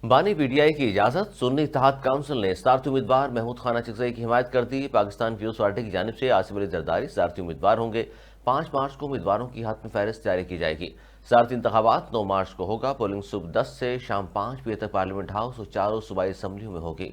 بانی P T I کی اجازت سنی اتحاد کونسل نے صدارتی امیدوار محمود خان اچکزئی کی حمایت کر دی۔ پاکستان پیپلز پارٹی کی جانب سے عاصم علی زرداری صدارتی امیدوار ہوں گے۔ 5 مارچ کو امیدواروں کی حتمی فہرست جاری کی جائے گی۔ صدارتی انتخابات 9 مارچ کو ہوگا۔ پولنگ صبح 10 سے شام 5 بجے تک پارلیمنٹ ہاؤس اور چاروں صوبائی اسمبلیوں میں ہوگی۔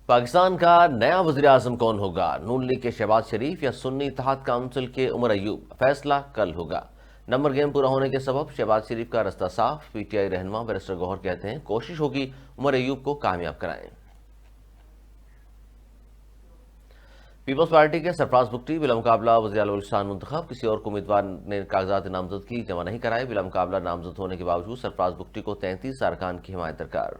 پاکستان کا نیا وزیر اعظم کون ہوگا؟ نون لیگ کے شہباز شریف یا سنی اتحاد کونسل کے عمر ایوب؟ فیصلہ کل ہوگا۔ نمبر گیم پورا ہونے کے سبب شہباز شریف کا رستہ صاف۔ پی ٹی آئی رہنما بیرسٹر گوہر کہتے ہیں کوشش ہوگی عمر ایوب کو کامیاب کرائیں۔ پیپلز پارٹی کے سرفراز بگٹی بلا مقابلہ وزیر اعلی بلوچستان منتخب۔ کسی اور کو امیدوار نے کاغذات نامزدگی جمع نہیں کرائے۔ بلا مقابلہ نامزد ہونے کے باوجود سرفراز بگٹی کو 33 ارکان کی حمایت درکار۔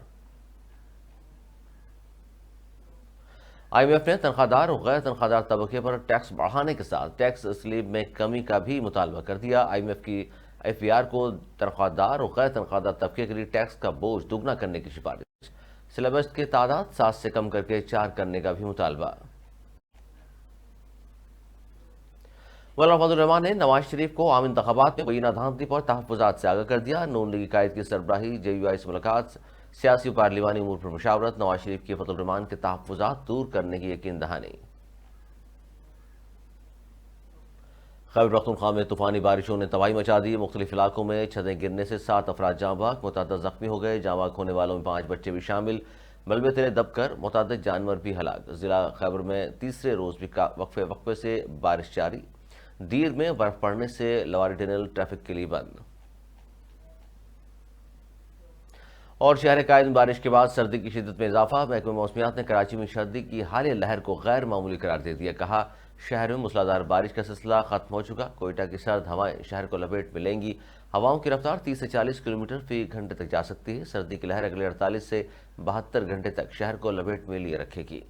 آئی ایم ایف نے تنخواہ دار اور غیر تنخواہ دار طبقے پر ٹیکس بڑھانے کے ساتھ ٹیکس سلیب میں کمی کا بھی مطالبہ کر دیا۔ آئی ایم ایف کی ایف بی آر کو تنخواہ دار اور غیر تنخواہ دار طبقے کے لیے ٹیکس کا بوجھ دگنا کرنے کی سفارش۔ سلیبس کی تعداد 7 سے کم کر کے 4 کرنے کا بھی مطالبہ۔ مولانا فضل الرحمان نے نواز شریف کو عام انتخابات میں مبینہ دھاندلی پر تحفظات سے آگاہ کر دیا۔ نون لیگ قائد کی سربراہی جے یو آئی سے ملاقات، سیاسی و پارلیمانی امور پر مشاورت، نواز شریف کی فضل الرحمان کے تحفظات دور کرنے کی یقین دہانی۔ خیبر پختونخوا میں طوفانی بارشوں نے تباہی مچا دی۔ مختلف علاقوں میں چھتیں گرنے سے 7 افراد جاں بحق، متعدد زخمی ہو گئے۔ جاں بحق ہونے والوں میں 5 بچے بھی شامل۔ ملبے تلے دب کر متعدد جانور بھی ہلاک۔ ضلع خیبر میں تیسرے روز بھی وقفے سے بارش جاری۔ دیر میں برف پڑنے سے لواری ٹنل ٹریفک کے لیے بند۔ اور شہر قائد میں بارش کے بعد سردی کی شدت میں اضافہ۔ محکمہ موسمیات نے کراچی میں سردی کی حالیہ لہر کو غیر معمولی قرار دے دیا۔ کہا شہر میں موسلادھار بارش کا سلسلہ ختم ہو چکا۔ کوئٹہ کی سرد ہوائیں شہر کو لپیٹ میں لیں گی۔ ہواؤں کی رفتار 30 سے 40 کلومیٹر فی گھنٹے تک جا سکتی ہے۔ سردی کی لہر اگلے 48 سے 72 گھنٹے تک شہر کو لپیٹ میں لیے رکھے گی۔